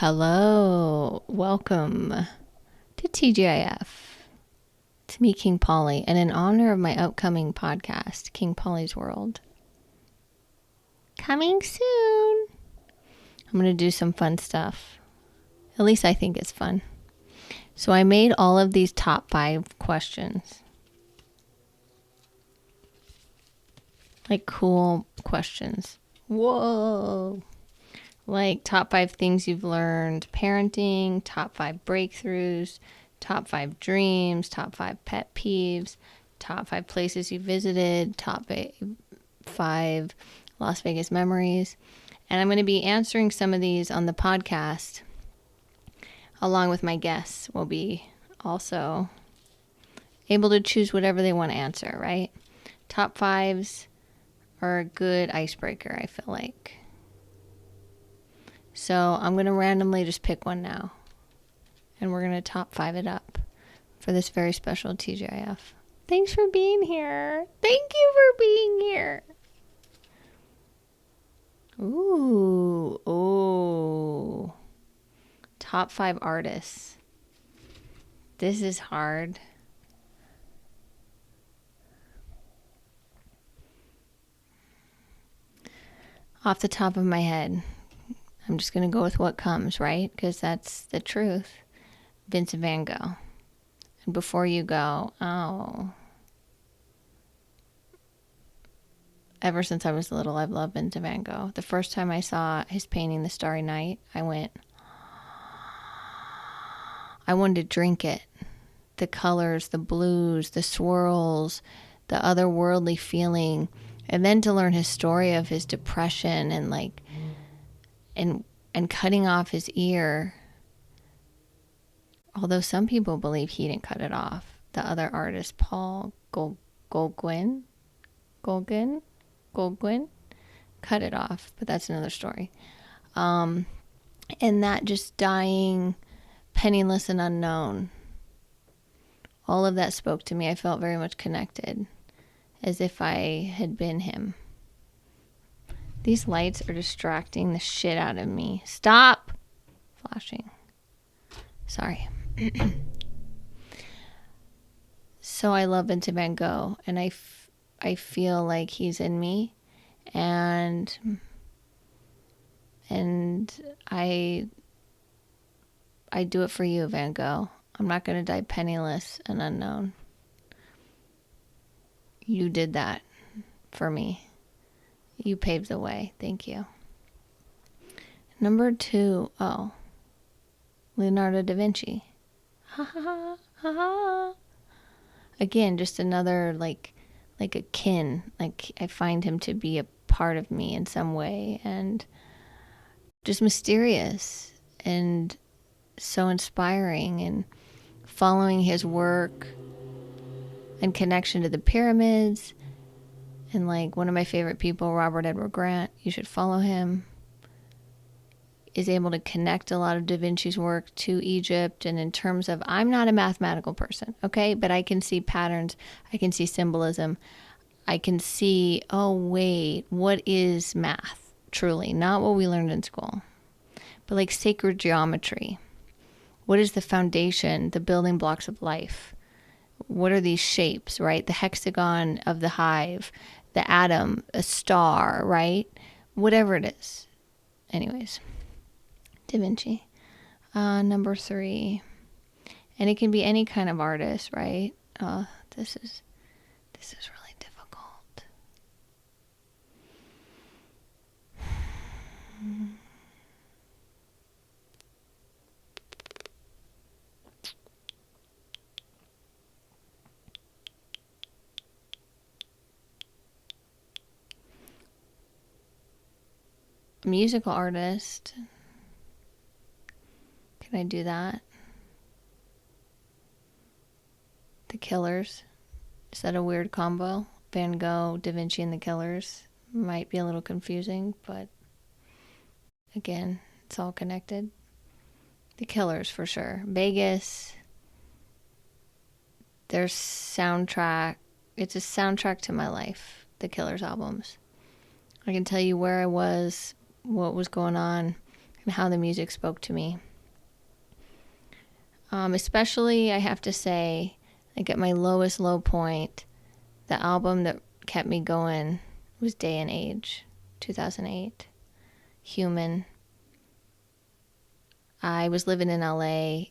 Hello, welcome to TGIF. It's me, King Polly, and in honor of my upcoming podcast, King Pollys World, coming soon, I'm going to do some fun stuff. At least I think it's fun. So I made all of these top 5 questions. Like cool questions. Whoa! Like top 5 things you've learned parenting, top 5 breakthroughs, top 5 dreams, top 5 pet peeves, top 5 places you visited, top 5 Las Vegas memories. And I'm going to be answering some of these on the podcast along with my guests. Will be also able to choose whatever they want to answer, right? Top 5s are a good icebreaker, I feel like. So I'm going to randomly just pick one now. And we're going to top 5 it up for this very special TGIF. Thanks for being here. Thank you for being here. Ooh. Top 5 artists. This is hard. Off the top of my head, I'm just going to go with what comes, right? Because that's the truth. Vincent van Gogh. And before you go, ever since I was little, I've loved Vincent van Gogh. The first time I saw his painting, The Starry Night, I wanted to drink it. The colors, the blues, the swirls, the otherworldly feeling. And then to learn his story of his depression and cutting off his ear. Although some people believe he didn't cut it off. The other artist, Paul Gauguin, cut it off, but that's another story. And that just dying, penniless and unknown. All of that spoke to me. I felt very much connected, as if I had been him. These lights are distracting the shit out of me. Stop flashing. Sorry. So I love Vincent van Gogh, and I feel like he's in me, and I do it for you, Van Gogh. I'm not going to die penniless and unknown. You did that for me. You paved the way. Thank you. Number 2, Leonardo da Vinci. Ha ha ha ha ha. Again, just another like a kin. Like I find him to be a part of me in some way, and just mysterious and so inspiring, and following his work and connection to the pyramids. And like one of my favorite people, Robert Edward Grant, you should follow him, is able to connect a lot of Da Vinci's work to Egypt. And in terms of, I'm not a mathematical person, okay? But I can see patterns. I can see symbolism. I can see, oh, wait, what is math? Truly, not what we learned in school, but like sacred geometry. What is the foundation, the building blocks of life? What are these shapes, right? The hexagon of the hive, the atom, a star, right? Whatever it is. Anyways, Da Vinci. Number 3. And it can be any kind of artist, right? This is really difficult. Musical artist. Can I do that? The Killers. Is that a weird combo? Van Gogh, Da Vinci, and the Killers. Might be a little confusing, but again, it's all connected. The Killers for sure. Vegas. Their soundtrack. It's a soundtrack to my life. The Killers albums. I can tell you where I was, what was going on. and how the music spoke to me. Especially, I have to say, like at my lowest low point, the album that kept me going was Day and Age, 2008. Human. I was living in LA,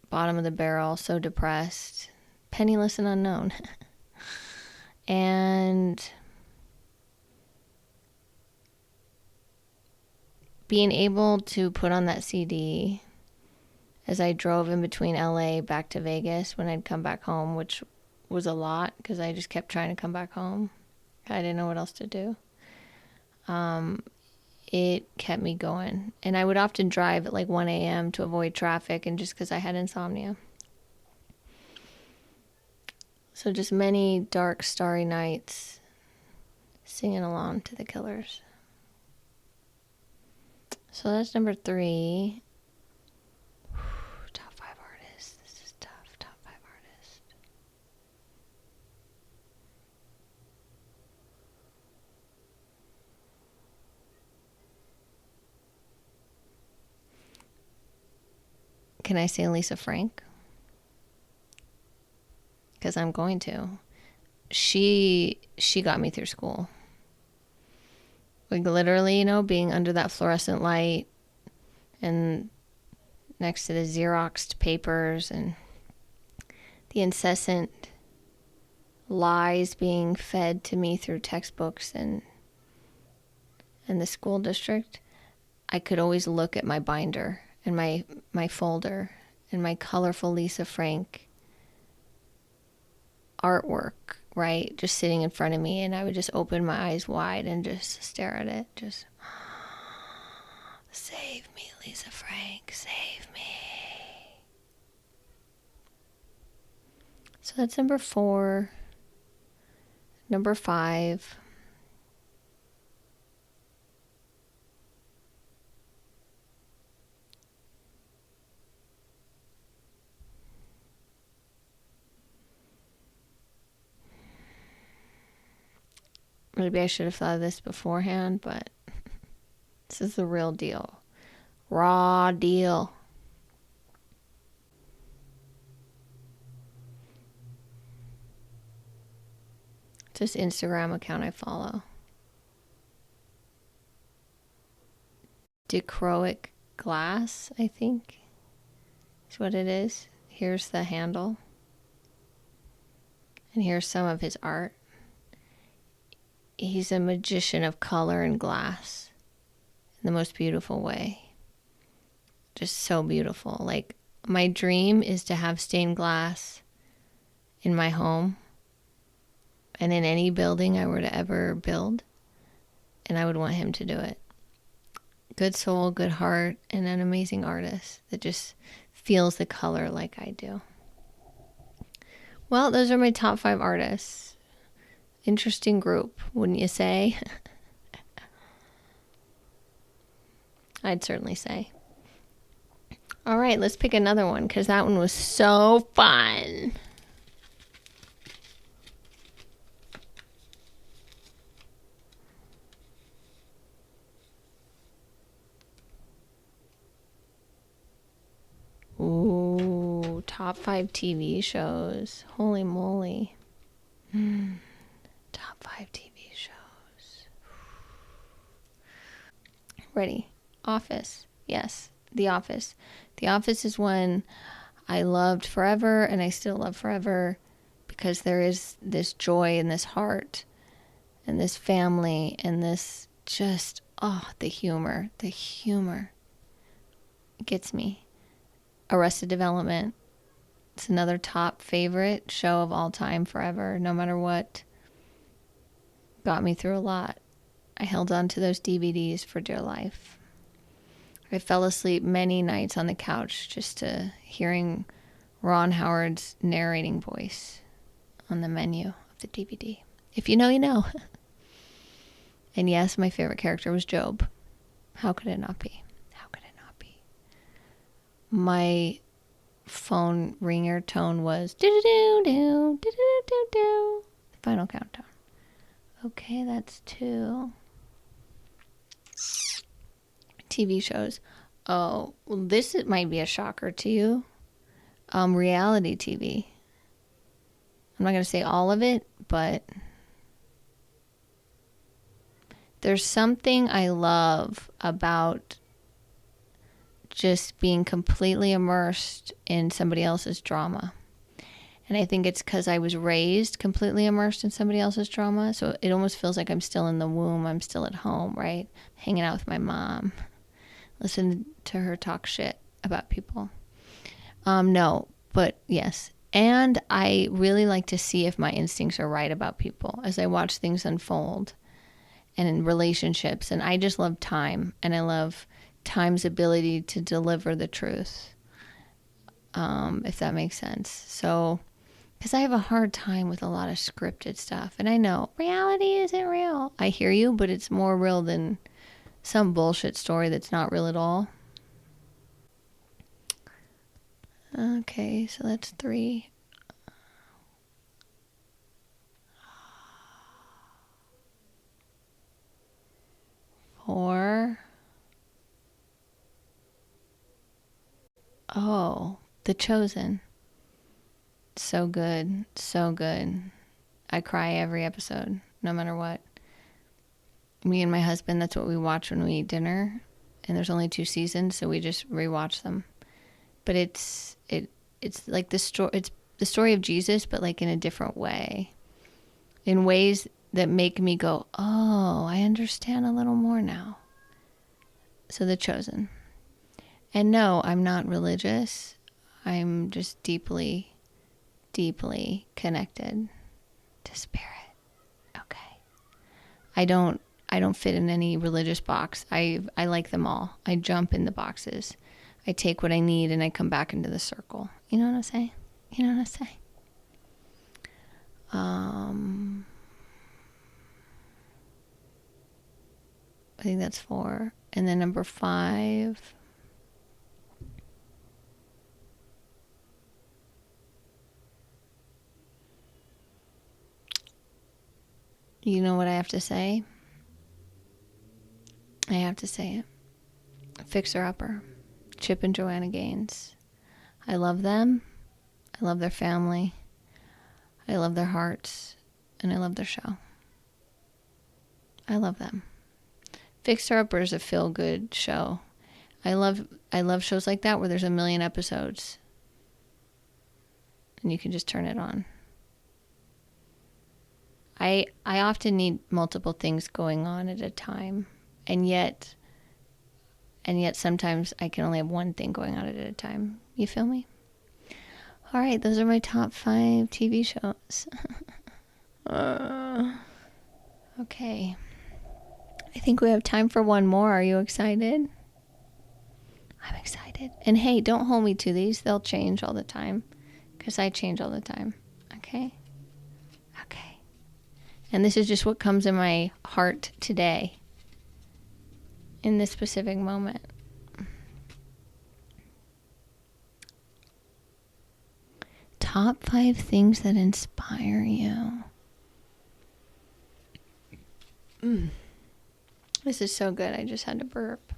bottom of the barrel, so depressed, penniless and unknown. And being able to put on that CD as I drove in between LA back to Vegas when I'd come back home, which was a lot because I just kept trying to come back home. I didn't know what else to do. It kept me going. And I would often drive at like 1 a.m. to avoid traffic, and just because I had insomnia. So just many dark, starry nights singing along to the Killers. So that's number 3. Top 5 artists. This is tough. Top 5 artists. Can I say Lisa Frank? Because I'm going to. She got me through school. Like literally, you know, being under that fluorescent light and next to the Xeroxed papers and the incessant lies being fed to me through textbooks and the school district, I could always look at my binder and my folder and my colorful Lisa Frank artwork, right? Just sitting in front of me, and I would just open my eyes wide and just stare at it. Just, save me, Lisa Frank, save me. So that's number 4. Number 5. Maybe I should have thought of this beforehand, but this is the real deal. Raw deal. This Instagram account I follow. Dichroic glass, I think is what it is. Here's the handle. And here's some of his art. He's a magician of color and glass in the most beautiful way. Just so beautiful. Like, my dream is to have stained glass in my home and in any building I were to ever build, and I would want him to do it. Good soul, good heart, and an amazing artist that just feels the color like I do. Well, those are my top 5 artists. Interesting group, wouldn't you say? I'd certainly say. All right, let's pick another one because that one was so fun. Ooh, top 5 TV shows. Holy moly. Top 5 TV shows. Ready? Office. Yes, The Office. The Office is one I loved forever, and I still love forever, because there is this joy and this heart and this family and this just, the humor. The humor gets me. Arrested Development. It's another top favorite show of all time forever, no matter what. Got me through a lot. I held on to those DVDs for dear life. I fell asleep many nights on the couch just to hearing Ron Howard's narrating voice on the menu of the DVD. If you know, you know. And yes, my favorite character was Job. How could it not be? How could it not be? My phone ringer tone was do-do-do-do, do-do-do-do. Final countdown. Okay, that's 2. TV shows. Oh, well, might be a shocker to you. Reality TV. I'm not going to say all of it, but there's something I love about just being completely immersed in somebody else's drama. And I think it's because I was raised completely immersed in somebody else's drama. So it almost feels like I'm still in the womb. I'm still at home, right? Hanging out with my mom. Listen to her talk shit about people. No, but yes. And I really like to see if my instincts are right about people as I watch things unfold and in relationships. And I just love time. And I love time's ability to deliver the truth, if that makes sense. So, because I have a hard time with a lot of scripted stuff. And I know reality isn't real. I hear you, but it's more real than some bullshit story that's not real at all. Okay, so that's 3. 4. Oh, The Chosen. So good. So good. I cry every episode, no matter what. Me and my husband, that's what we watch when we eat dinner. And there's only 2 seasons, so we just rewatch them. But it's like it's the story of Jesus, but like in a different way. In ways that make me go, oh, I understand a little more now. So The Chosen. And no, I'm not religious. I'm just deeply, deeply connected to spirit. Okay. I don't fit in any religious box. I like them all. I jump in the boxes. I take what I need and I come back into the circle. You know what I'm saying? You know what I'm saying? I think that's 4. And then number 5. You know what I have to say? I have to say it. Fixer-upper. Chip and Joanna Gaines. I love them. I love their family. I love their hearts. And I love their show. I love them. Fixer-upper is a feel-good show. I love shows like that where there's a million episodes. And you can just turn it on. I often need multiple things going on at a time. And yet sometimes I can only have one thing going on at a time. You feel me? All right, those are my top 5 TV shows. Okay. I think we have time for one more. Are you excited? I'm excited. And hey, don't hold me to these. They'll change all the time. Because I change all the time. Okay? Okay. And this is just what comes in my heart today. In this specific moment. Top 5 things that inspire you. This is so good. I just had to burp.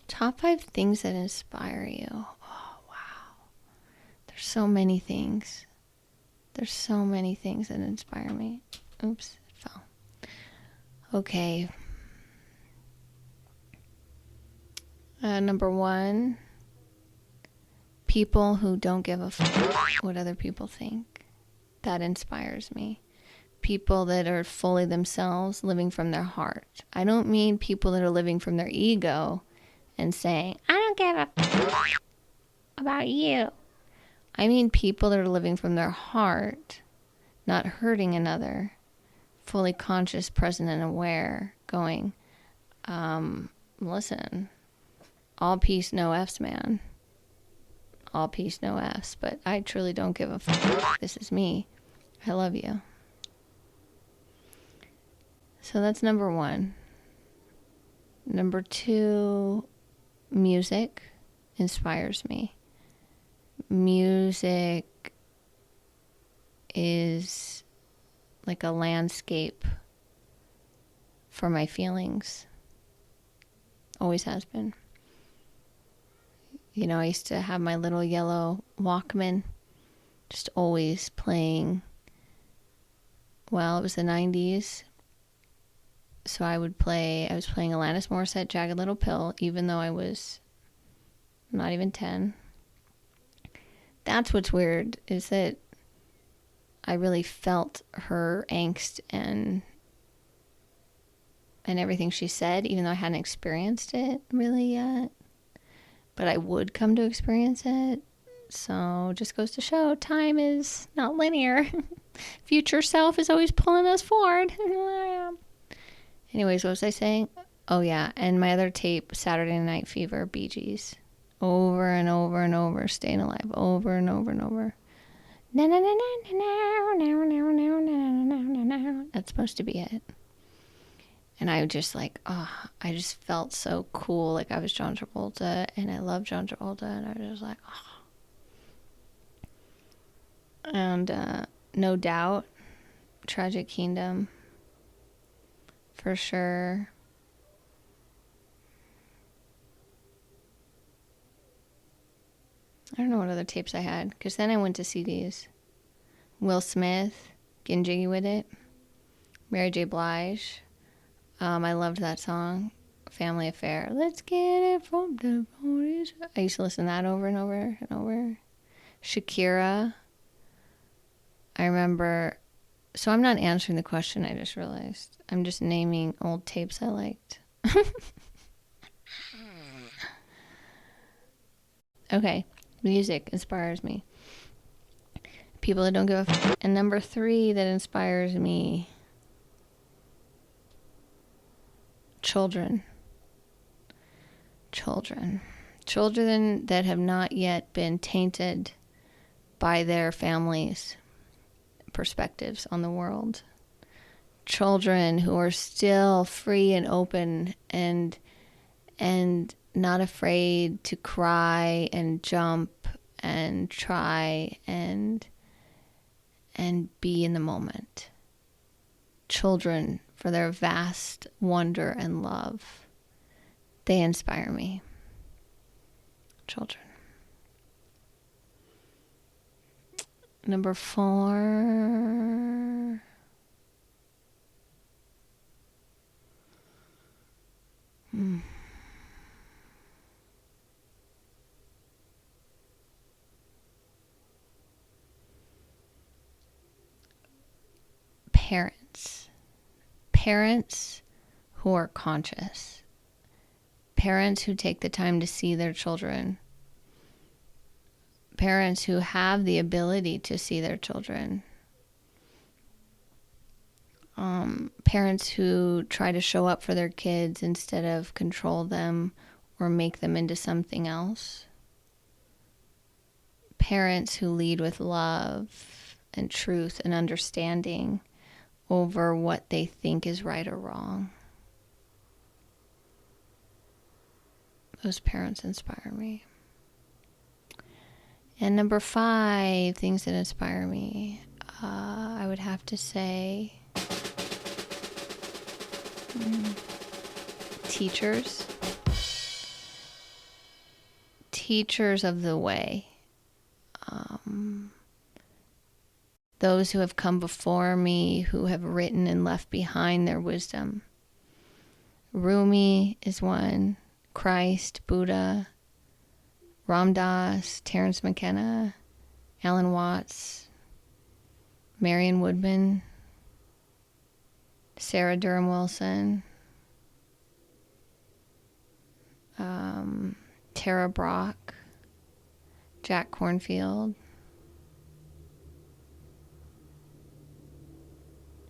Top 5 things that inspire you. Oh, wow. There's so many things. There's so many things that inspire me. Oops, it fell. Okay. Number 1, people who don't give a fuck what other people think. That inspires me. People that are fully themselves, living from their heart. I don't mean people that are living from their ego and saying, I don't give a fuck about you. I mean people that are living from their heart, not hurting another, fully conscious, present, and aware, going, listen, all peace, no F's, man. All peace, no F's. But I truly don't give a fuck. This is me. I love you. So that's number 1. Number 2, music inspires me. Music is like a landscape for my feelings. Always has been. You know, I used to have my little yellow Walkman, just always playing. Well, it was the 90s. So I was playing Alanis Morissette, Jagged Little Pill, even though I was not even 10. That's what's weird, is that I really felt her angst and everything she said, even though I hadn't experienced it really yet. But I would come to experience it. So just goes to show time is not linear. Future self is always pulling us forward. Anyways, what was I saying? Oh yeah, and my other tape, Saturday Night Fever, Bee Gees. Over and over and over, Staying Alive, over and over and over. That's supposed to be it. And I just like, I just felt so cool, like I was John Travolta, and I love John Travolta, and I was just like, And No Doubt, Tragic Kingdom, for sure. I don't know what other tapes I had, because then I went to CDs. Will Smith, Getting Jiggy With It, Mary J. Blige. I loved that song, Family Affair. Let's get it from the police. I used to listen to that over and over and over. Shakira. I remember. So I'm not answering the question, I just realized. I'm just naming old tapes I liked. Okay. Music inspires me. People that don't give a f. And number 3 that inspires me. Children that have not yet been tainted by their families' perspectives on the world. Children who are still free and open and not afraid to cry and jump and try and be in the moment. Children, for their vast wonder and love, they inspire me. Children. Number 4. Parents who are conscious. Parents who take the time to see their children. Parents who have the ability to see their children. Parents who try to show up for their kids instead of control them or make them into something else. Parents who lead with love and truth and understanding over what they think is right or wrong. Those parents inspire me. And number 5, things that inspire me. I would have to say teachers. Teachers of the way. Those who have come before me, who have written and left behind their wisdom. Rumi is one. Christ, Buddha, Ram Dass, Terence McKenna, Alan Watts, Marion Woodman, Sarah Durham Wilson, Tara Brach, Jack Kornfield,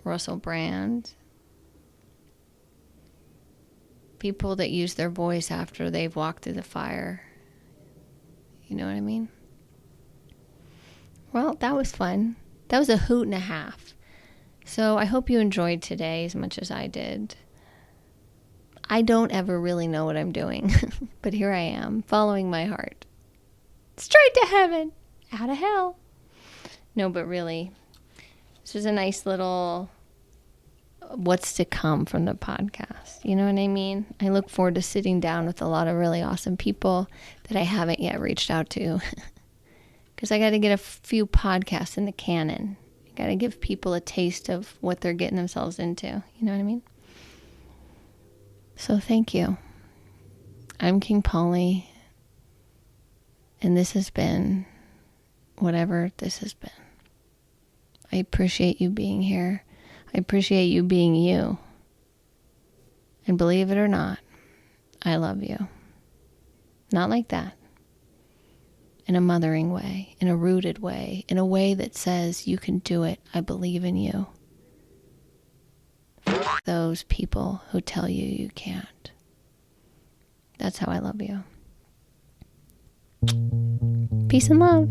Russell Brand. People that use their voice after they've walked through the fire. You know what I mean? Well, that was fun. That was a hoot and a half. So I hope you enjoyed today as much as I did. I don't ever really know what I'm doing, but here I am, following my heart. Straight to heaven, out of hell. No, but really, this was a nice little what's to come from the podcast. You know what I mean? I look forward to sitting down with a lot of really awesome people that I haven't yet reached out to. Because I got to get a few podcasts in the canon. I got to give people a taste of what they're getting themselves into. You know what I mean? So thank you. I'm King Polly. And this has been whatever this has been. I appreciate you being here. I appreciate you being you. And believe it or not, I love you. Not like that. In a mothering way, in a rooted way, in a way that says you can do it. I believe in you. Those people who tell you you can't. That's how I love you. Peace and love.